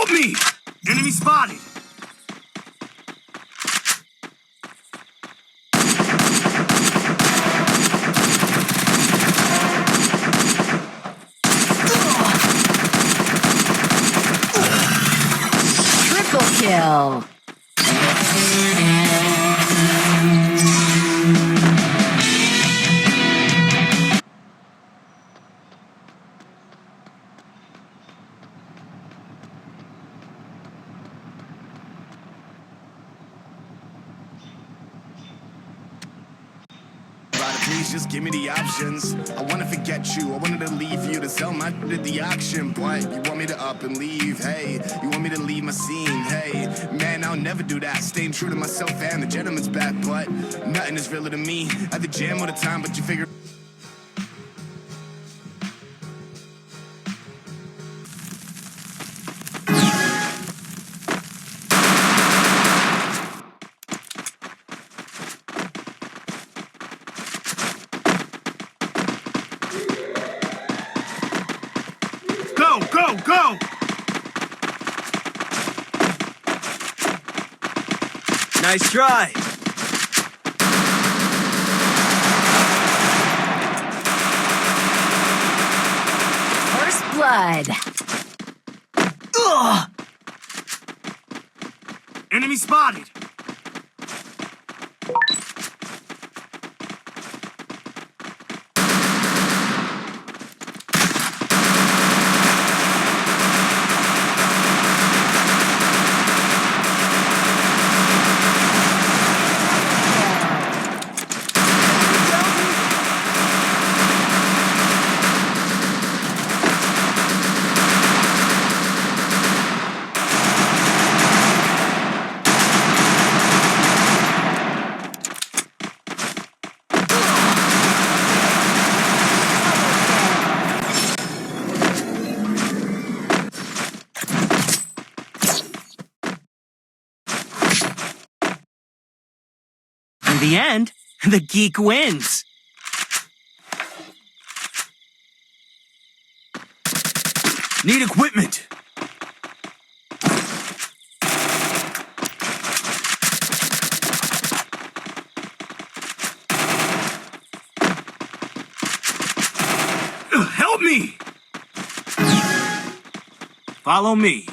Help me! Enemy spotted! Triple kill! Please just give me the options. I wanna forget you, I wanted to leave you to sell my at the auction. But you want me to up and leave, hey. You want me to leave my scene, hey. Man, I'll never do that. Staying true to myself and the gentleman's back. But nothing is realer to me. At the gym all the time, but you figure. Go, go! Nice try. First blood. Ugh! Enemy spotted. In the end, the geek wins. Need equipment. Help me! Follow me.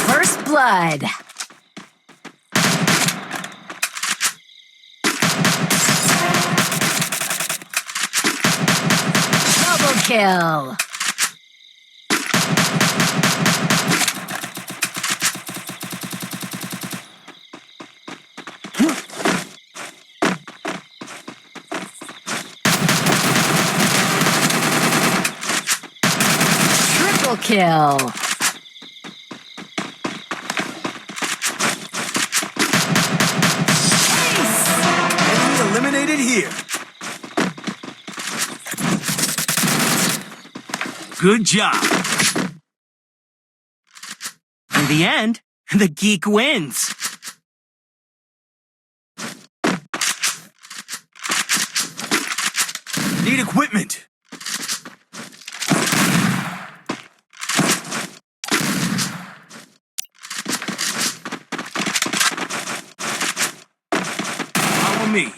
First blood. Double kill. Triple kill. Eliminated here. Good job. In the end, the geek wins. Need equipment. Follow me.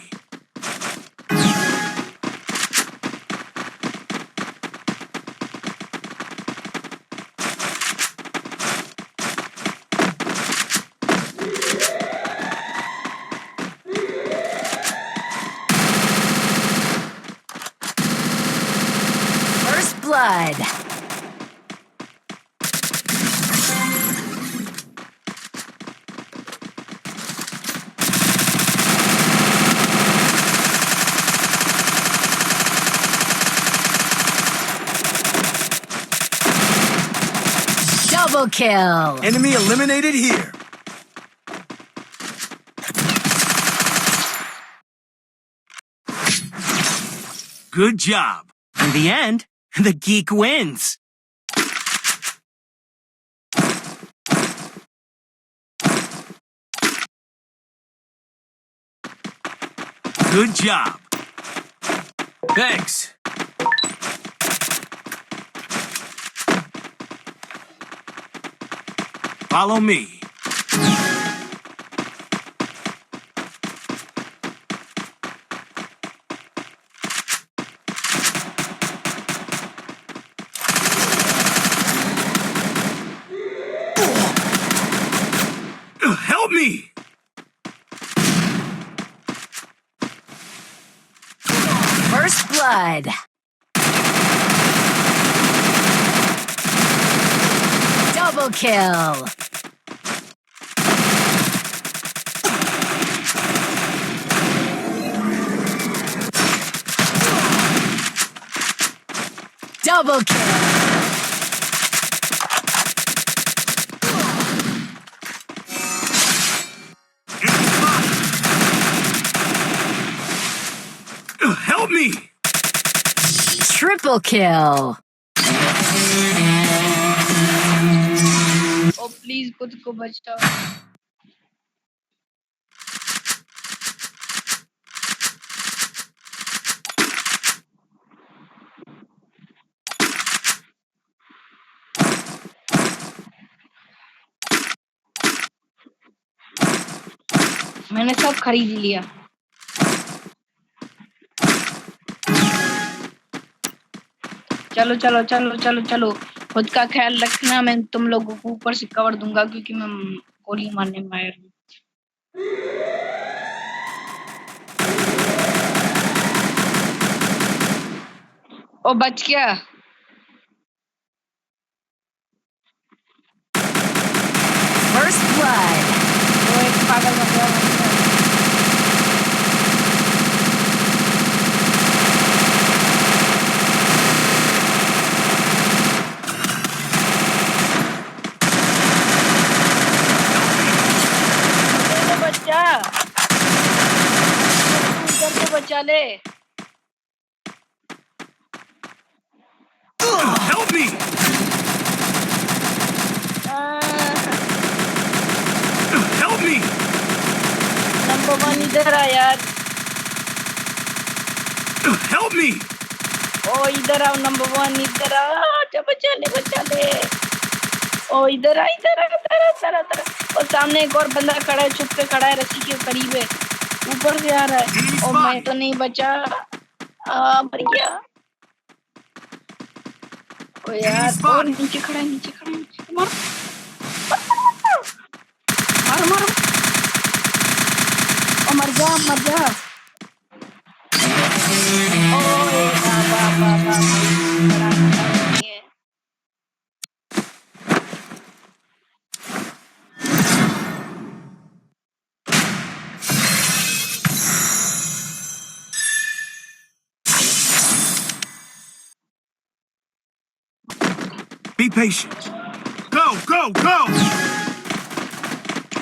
First blood. Double kill. Enemy eliminated here. Good job. In the end, the geek wins. Good job. Thanks. Follow me. Help me! First blood. Double kill. Double kill. Help me! Triple kill. ओ please खुद को बचाओ। मैंने सब खरीद लिया। चलो चलो चलो चलो चलो, खुद का ख्याल रखना। मैं तुम लोगों को ऊपर से कवर दूंगा क्योंकि मैं गोली मारने में माहिर हूँ। ओ बच गया। First blood. वो एक पागल बन गया। बचा ले। Help me! Help me! Number 1 इधर आ यार। Help me! ओ इधर आओ नंबर 1, इधर आ। बचा ले बचा ले। ओ इधर आ इधर आ इधर आ इधर आ। और सामने एक और बंदा खड़ा है, छुप के खड़ा है, रस्सी के करीब है, ऊपर से आ रहा है। और मैं तो नहीं बचा। मर गया। ओ यार, और नीचे खड़ा है, नीचे खड़ा है। मार मार मार। ओ मर जा मर जा। ओ बाबा Be patient. Go, go, go!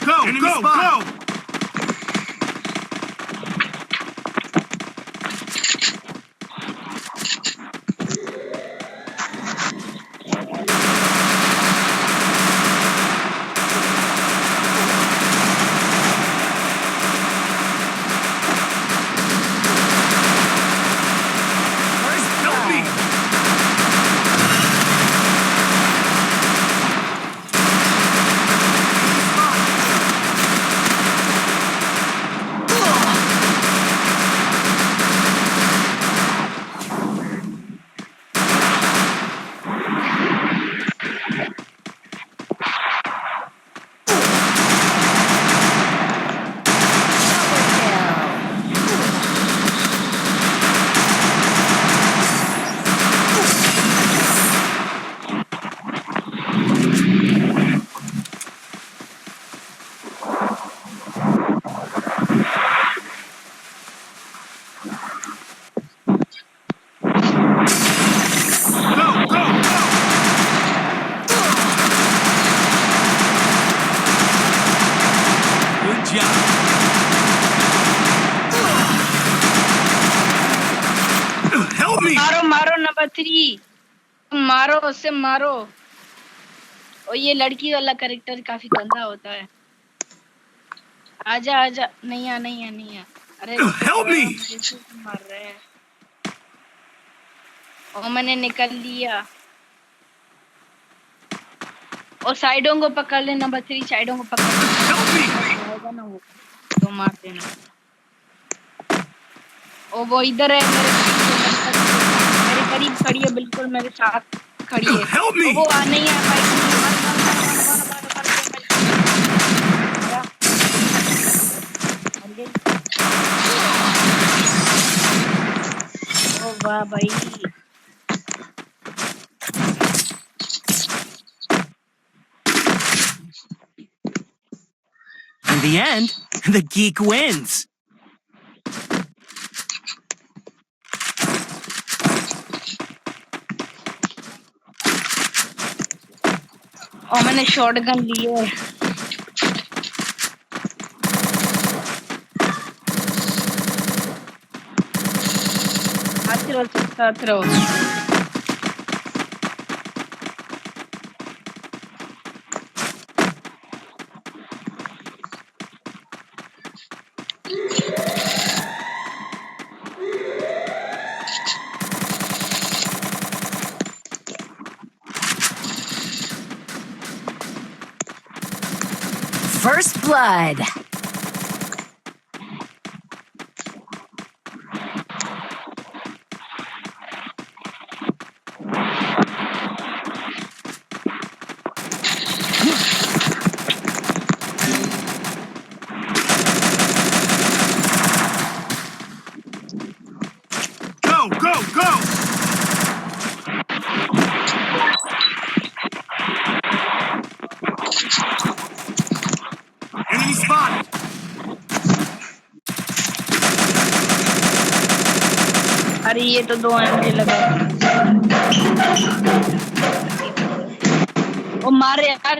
Go, go, go! 3 मारो उससे मारो। और ये लड़की वाला कैरेक्टर काफी गंदा होता है। आजा आजा, नहीं आ नहीं आ नहीं आ। अरे Help me! मुझे मार रहे हैं। और मैंने निकल लिया। और साइडों को पकड़ ले, नंबर 3 साइडों को पकड़ ले ना, वो तो मार देना। ओ वो इधर है, मेरे करीब खड़ी है, बिल्कुल मेरे साथ खड़ी है। Help me! ओ वो आ नहीं है भाई। ओ वाह भाई। In the end, the geek wins. और मैंने शॉटगन ली है। साथ रहो। First blood. Go, go, go! Enemy spotted! अरे ये तो 2 हैं, मुझे लगा। वो मारे यार।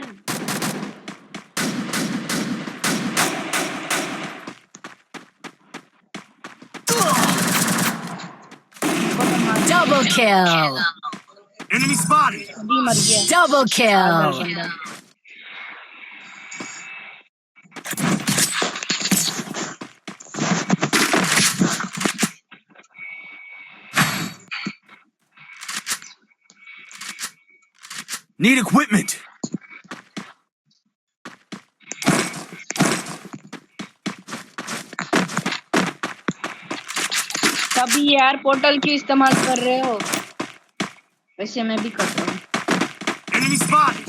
Double kill. Enemy spotted! दी मर गया। Double kill. Need equipment! तभी यार पोर्टल क्यों इस्तेमाल कर रहे हो? वैसे मैं भी करता हूँ। Enemy spotted!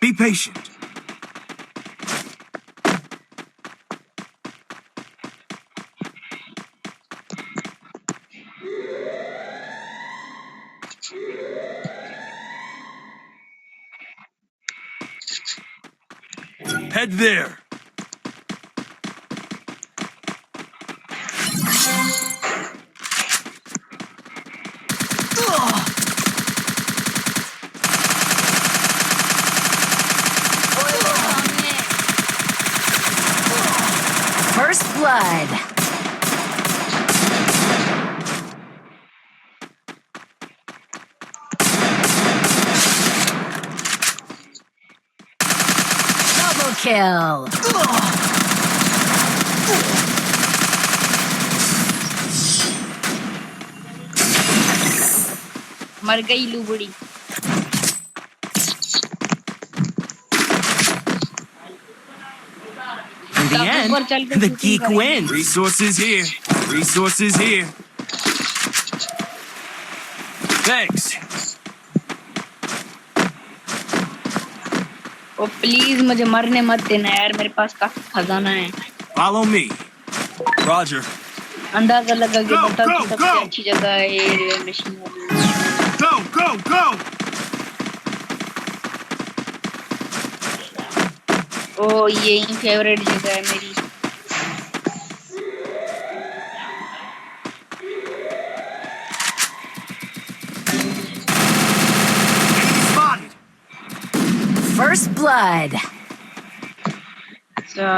Be patient. Head there. First blood. Double kill. मर गई लूबड़ी। In the end, the geek wins. Resources here. Resources here. Thanks. ओ प्लीज मुझे मरने मत देना यार, मेरे पास काफी खजाना है। Follow me. Roger. अंदाजा लगा के Go, बता go, कि सबसे go. अच्छी जगह है ये रेलवे मशीन वाली। Go, go, go! ओ यही फेवरेट जगह है मेरी। Enemy spotted! First blood. अच्छा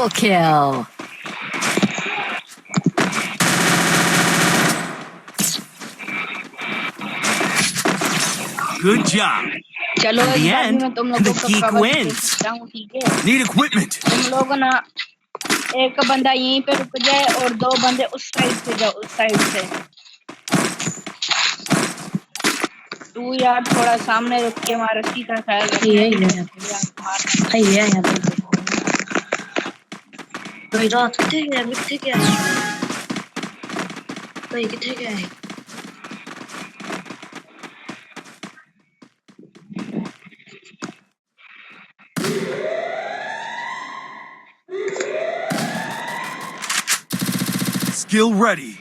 Triple kill. Good job. चलो In the इस बार भी end, मैं तुम the लोगों को geek कवर दे wins. सकता हूँ, ठीक है? Need equipment. तुम लोग ना एक बंदा यहीं पे रुक जाए और दो बंदे उस साइड से जाओ, उस साइड से। तू यार थोड़ा सामने रुक के मार, सीधा ख्याल रख। ये यहाँ पे भाई रात किथे गया भाई किथे गया है Skill ready.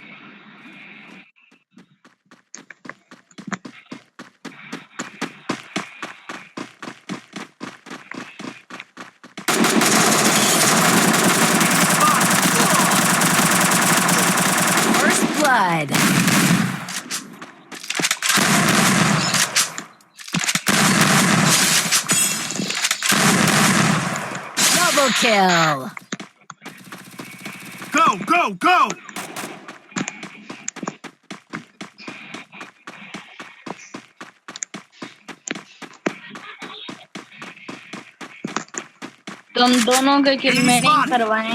First blood. Double kill. Go, go, go. तुम दोनों के किल मैंने ही करवाए।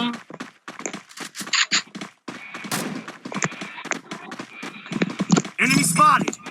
Enemy spotted.